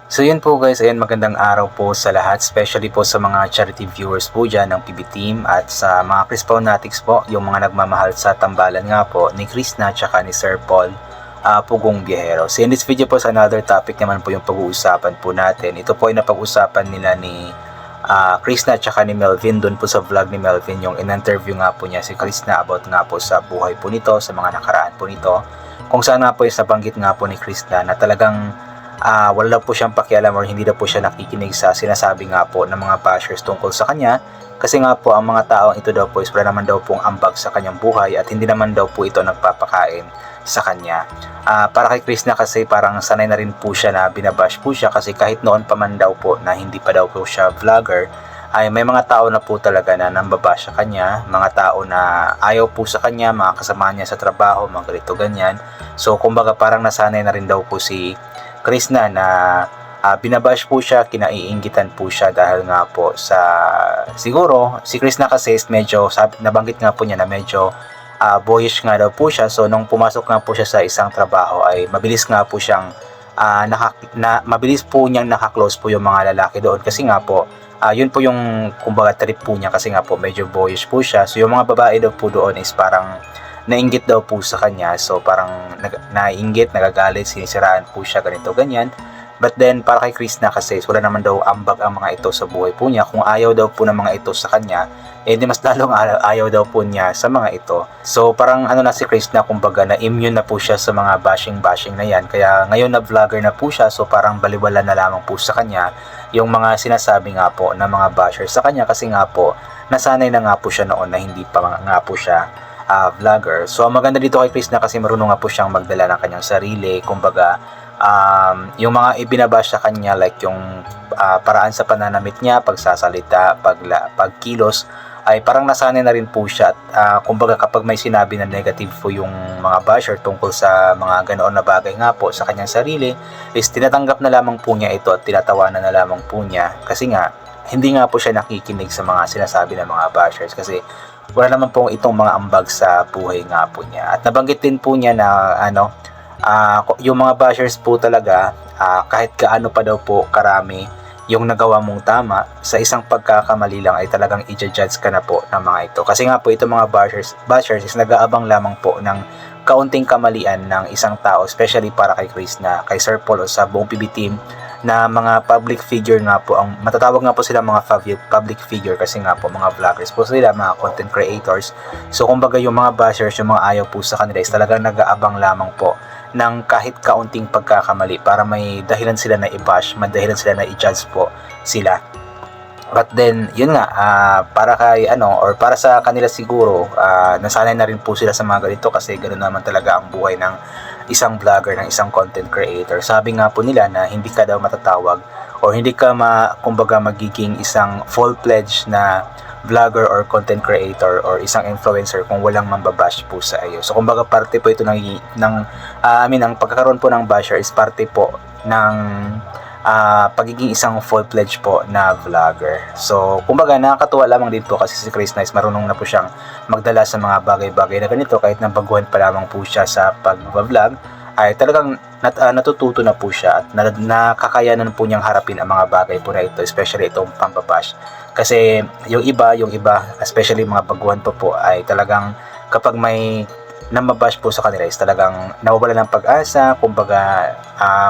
So yun po guys, ayan magandang araw po sa lahat, especially po sa mga charity viewers po dyan ng PB Team at sa mga Crispaw Natics po, yung mga nagmamahal sa tambalan nga po ni Krishna at ni Sir Paul Pugong Biyahero. So in this video po sa another topic naman po yung pag-uusapan po natin. Ito po ay napag-usapan nila ni Krishna at ni Melvin dun po sa vlog ni Melvin, yung in-interview nga po niya si Krishna about nga po sa buhay po nito, sa mga nakaraan po nito. Kung saan nga po yung nabanggit nga po ni Krishna na talagang wala daw po siyang pakialam or hindi daw po siya nakikinig sa sinasabi nga po ng mga bashers tungkol sa kanya, kasi nga po ang mga taong ito daw po is wala naman daw pong ambag sa kanyang buhay at hindi naman daw po ito nagpapakain sa kanya. Para kay Krishna kasi parang sanay na rin po siya na binabash po siya, kasi kahit noon pa man daw po na hindi pa daw po siya vlogger, ay may mga tao na po talaga na nambabash sa kanya, mga tao na ayaw po sa kanya, mga kasama niya sa trabaho, mga ganito ganyan. So kumbaga parang nasanay na rin daw po si Krishna na binabash po siya, kinaiinggitan po siya dahil nga po sa siguro si Krishna kasi is medyo nabanggit nga po niya na medyo boyish nga daw po siya. So nung pumasok nga po siya sa isang trabaho ay mabilis nga po siyang mabilis po niyang nakaklose po yung mga lalaki doon, kasi nga po yun po yung kumbaga trip po niya, kasi nga po medyo boyish po siya. So yung mga babae daw po doon is parang nainggit daw po sa kanya, so parang naiinggit, nagagalit, sinisiraan po siya, ganito ganyan. But then para kay Krishna kasi wala naman daw ambag ang mga ito sa buhay po niya. Kung ayaw daw po ng mga ito sa kanya, di mas lalong ayaw daw po niya sa mga ito. So parang na si Krishna, kumbaga na immune na po siya sa mga bashing na yan. Kaya ngayon na vlogger na po siya, so parang baliwala na lamang po sa kanya yung mga sinasabi nga po ng mga bashers sa kanya, kasi nga po nasanay na nga po siya noon na hindi pa nga po siya vlogger. So maganda dito kay Krishna kasi marunong nga po siyang magdala ng kanyang sarili. Kumbaga yung mga ibinabash sa kanya, like yung paraan sa pananamit niya, pagsasalita, pagkilos, ay parang nasanay na rin po siya. Kumbaga kapag may sinabi na negative po yung mga basher tungkol sa mga ganoon na bagay nga po sa kanyang sarili, is tinatanggap na lamang po niya ito at tinatawanan na lamang po niya, kasi nga hindi nga po siya nakikinig sa mga sinasabi ng mga bashers, kasi wala naman po itong mga ambag sa buhay nga po niya. At nabanggit din po niya na yung mga bashers po talaga, kahit gaano pa daw po karami yung nagawa mong tama, sa isang pagkakamali lang ay talagang i-judge ka na po ng mga ito. Kasi nga po itong mga bashers is nag-aabang lamang po ng kaunting kamalian ng isang tao, especially para kay Krishna, kay Sir Paul o sa buong PB Team, na mga public figure nga po, ang matatawag nga po sila mga public figure, kasi nga po mga vloggers po sila, mga content creators. So kumbaga yung mga bashers, yung mga ayaw po sa kanila is talagang nag-aabang lamang po ng kahit kaunting pagkakamali para may dahilan sila na i-bash, may dahilan sila na i-judge po sila. But then yun nga, para kay or para sa kanila siguro, nasanay na rin po sila sa mga ganito, kasi ganoon naman talaga ang buhay ng isang vlogger, ng isang content creator. Sabi nga po nila na hindi ka daw matatawag or hindi ka kumbaga magiging isang full-fledged na vlogger or content creator or isang influencer kung walang mambabash po sa iyo. So kumbaga parte po ito ang pagkakaroon po ng basher is parte po ng pagiging isang full-fledged po na vlogger. So kumbaga nakakatuwa lamang din po, kasi si Krishna is marunong na po siyang magdala sa mga bagay-bagay na ganito. Kahit nabaguhan pa lamang po siya sa pag-vlog, ay talagang natututo na po siya at nakakayanan po niyang harapin ang mga bagay po na ito, especially itong pambabash. Kasi yung iba, especially mga baguhan po ay talagang kapag may namabash po sa kanila is talagang nawawala ng pag-asa, kumbaga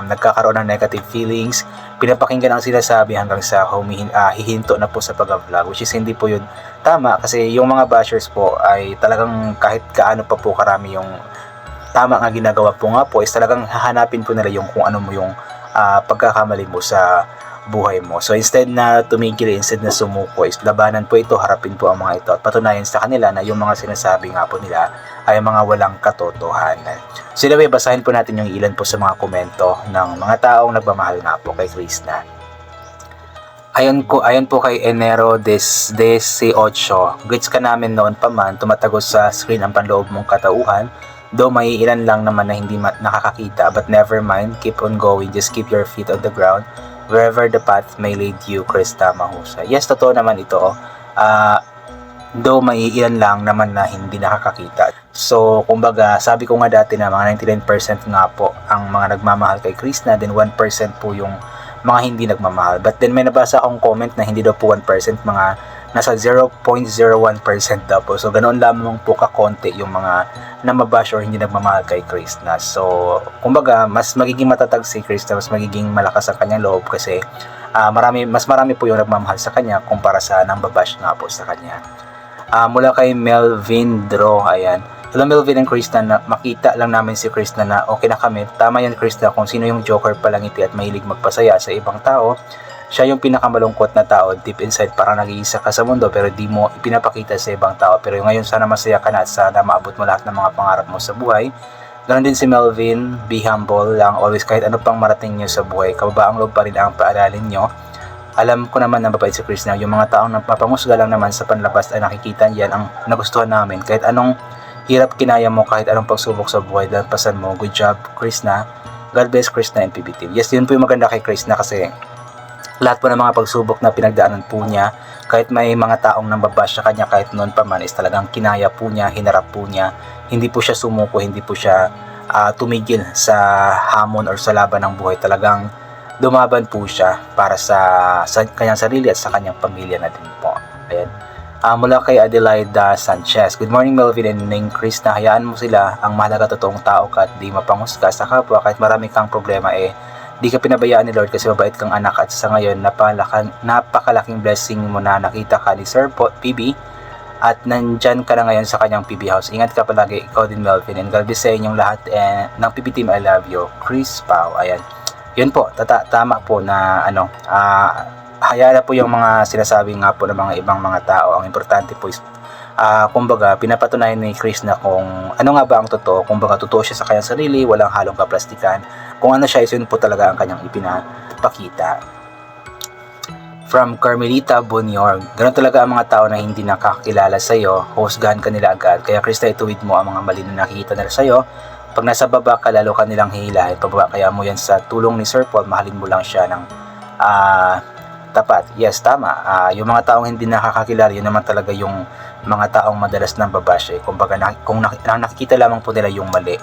nagkakaroon ng negative feelings, pinapakinggan ang sinasabi hanggang sa hihinto na po sa pag-vlog, which is hindi po yun tama. Kasi yung mga bashers po ay talagang kahit gaano pa po karami yung tama nga ginagawa po nga po, is talagang hahanapin po nila yung kung ano mo yung pagkakamali mo sa buhay mo. So instead na tumigil, instead na sumuko, is labanan po ito, harapin po ang mga ito at patunayan sa kanila na yung mga sinasabi nga po nila ay mga walang katotohanan. So anyway, basahin po natin yung ilan po sa mga komento ng mga taong nagmamahal nga po kay Krishna. Ayon po kay Enero des 18, "Grits ka namin noon pa man, tumatagos sa screen ang panloob mong katauhan. Though may ilan lang naman na hindi nakakakita, but never mind, keep on going, just keep your feet on the ground. Wherever the path may lead you, Krista Mahusay." Yes, totoo naman ito. Though may ilan lang naman na hindi nakakakita. So, kumbaga, sabi ko nga dati na mga 99% nga po ang mga nagmamahal kay Krishna, then 1% po yung mga hindi nagmamahal. But then may nabasa akong comment na hindi daw po 1%, mga nasa 0.01% daw po. So ganoon lamang po kakonti yung mga namabash or hindi nagmamahal kay Krishna. So kumbaga mas magiging matatag si Krishna, mas magiging malakas ang kanyang loob kasi mas marami po yung nagmamahal sa kanya kumpara sa nambabash nga po sa kanya. Mula kay Melvin Dro, ayan. Hello Melvin and Krishna, na makita lang namin si Krishna na okay na kami. Tama yan Krishna, kung sino yung joker palangiti at mahilig magpasaya sa ibang tao, siya yung pinakamalungkot na tao deep inside, parang nag-iisa ka sa mundo pero di mo ipinapakita sa ibang tao. Pero ngayon sana masaya ka na at sana maabot mo lahat ng mga pangarap mo sa buhay. Ganon din si Melvin, be humble lang always kahit ano pang marating nyo sa buhay. Kababaang loob pa rin ang paaralin nyo. Alam ko naman na mabait si Krishna, yung mga taong nagpapanghusga lang naman sa panlabas ay nakikita yan ang nagustuhan namin. Kahit anong hirap kinaya mo, kahit anong pagsubok sa buhay, lampasan mo. Good job Krishna. God bless Krishna and PB Team. Yes, yun po yung maganda kay Krishna kasi lahat po ng mga pagsubok na pinagdaanan po niya, kahit may mga taong nambabash sa kanya, kahit noon pa man is talagang kinaya po niya, hinarap po niya. Hindi po siya sumuko, hindi po siya tumigil sa hamon or sa laban ng buhay. Talagang lumaban po siya para sa kanyang sarili at sa kanyang pamilya na din po. Ayan. Mula kay Adelaida Sanchez. Good morning Melvin and Ning Krishna. Hayaan mo sila, ang mahalaga totoong tao ka at di mapanghusga sa kapwa kahit marami kang problema di ka pinabayaan ni Lord kasi mabait kang anak at sa ngayon napakalaking blessing mo na nakita ka ni Sir PB at nandyan ka na ngayon sa kanyang PB house. Ingat ka palagi, ikaw din Melvin, and God bless sa inyong lahat ng PB Team. I love you. Chris Pau. Ayan. Yun po, tama po na hayaan na po yung mga sinasabi nga po ng mga ibang mga tao. Ang importante po is kumbaga pinapatunayan ni Chris na kung ano nga ba ang totoo. Kumbaga totoo siya sa kanyang sarili, walang halong kaplastikan. Kung ano siya, yun po talaga ang kanyang ipinapakita. From Carmelita Bonyor, ganoon talaga ang mga tao na hindi nakakilala sa iyo, husgahan ka nila agad. Kaya Krista, ituwid mo ang mga mali na nakikita nila sa iyo. Pag nasa baba ka, lalo ka nilang hihilahin pababa. Kaya mo yan sa tulong ni Sir Paul, mahalin mo lang siya ng tapat. Yes, tama. Yung mga taong hindi nakakakilala, yun naman talaga yung mga taong madalas nang babash. Kumbaga, kung nakikita lamang po nila yung mali.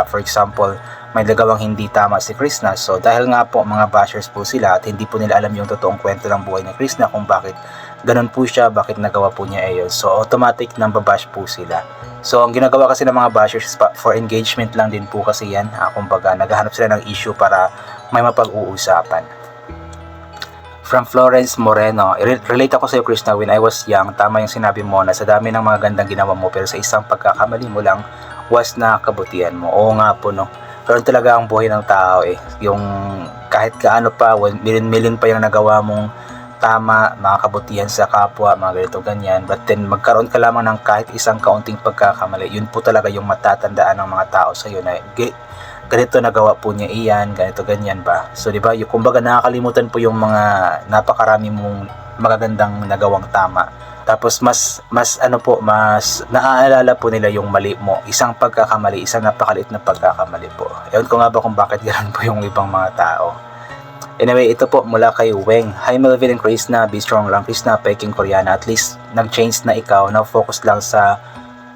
For example, may nagawang hindi tama si Krishna. So, dahil nga po mga bashers po sila at hindi po nila alam yung totoong kwento ng buhay ni Krishna kung bakit ganun po siya, bakit nagawa po niya yun. So, automatic nang babash po sila. So, ang ginagawa kasi ng mga bashers for engagement lang din po kasi yan. Kumbaga, naghahanap sila ng issue para may mapag-uusapan. From Florence Moreno, relate ako sa iyo Krishna, when I was young, tama yung sinabi mo na sa dami ng mga gandang ginawa mo pero sa isang pagkakamali mo lang was na kabutihan mo. Oo nga po no, pero talaga ang buhay ng tao yung kahit kaano pa, milin pa yung nagawa mong tama, mga kabutihan sa kapwa, mga ganito ganyan, but then magkaroon ka lamang ng kahit isang kaunting pagkakamali, yun po talaga yung matatandaan ng mga tao sa iyo na ganito nagawa po niya iyan, ganito ganyan ba. So di ba, yung kumbaga nakakalimutan po yung mga napakarami mong magagandang nagawang tama. Tapos mas naaalala po nila yung mali mo. Isang pagkakamali, isang napakaliit na pagkakamali po. Ewan ko nga ba kung bakit ganoon po yung ibang mga tao. Anyway, ito po mula kay Weng. Hi Melvin and Krishna, be strong lang Krishna, Peking Koreana. At least nag-change na ikaw, now focus lang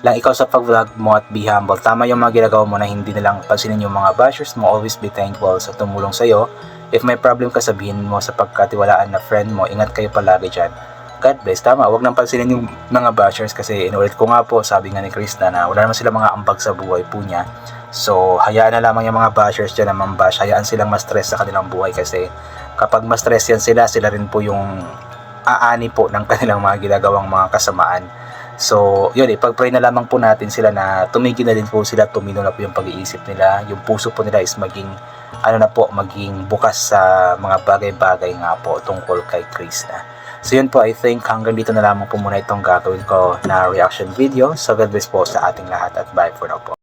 ikaw sa pag-vlog mo at be humble. Tama yung mga ginagawa mo na hindi nilang pansinin yung mga bashers mo. Always be thankful sa tumulong sa'yo. If may problem ka, sabihin mo sa pagkatiwalaan na friend mo. Ingat kayo palagi dyan. God bless. Tama, huwag nang pansinin yung mga bashers kasi inulit ko nga po, sabi nga ni Krishna na wala naman sila mga ambag sa buhay po niya. So, hayaan na lamang yung mga bashers dyan na mambash. Hayaan silang ma-stress sa kanilang buhay kasi kapag ma-stress yan sila rin po yung aani po ng kanilang mga ginagawang mga kasamaan. So, yun, ipag-pray na lamang po natin sila na tumigil na din po sila, tumino na po yung pag-iisip nila, yung puso po nila is maging maging bukas sa mga bagay-bagay nga po tungkol kay Krishna. So yun po, I think hanggang dito na lamang po muna itong gagawin ko na reaction video. So God bless po sa ating lahat at bye for now po.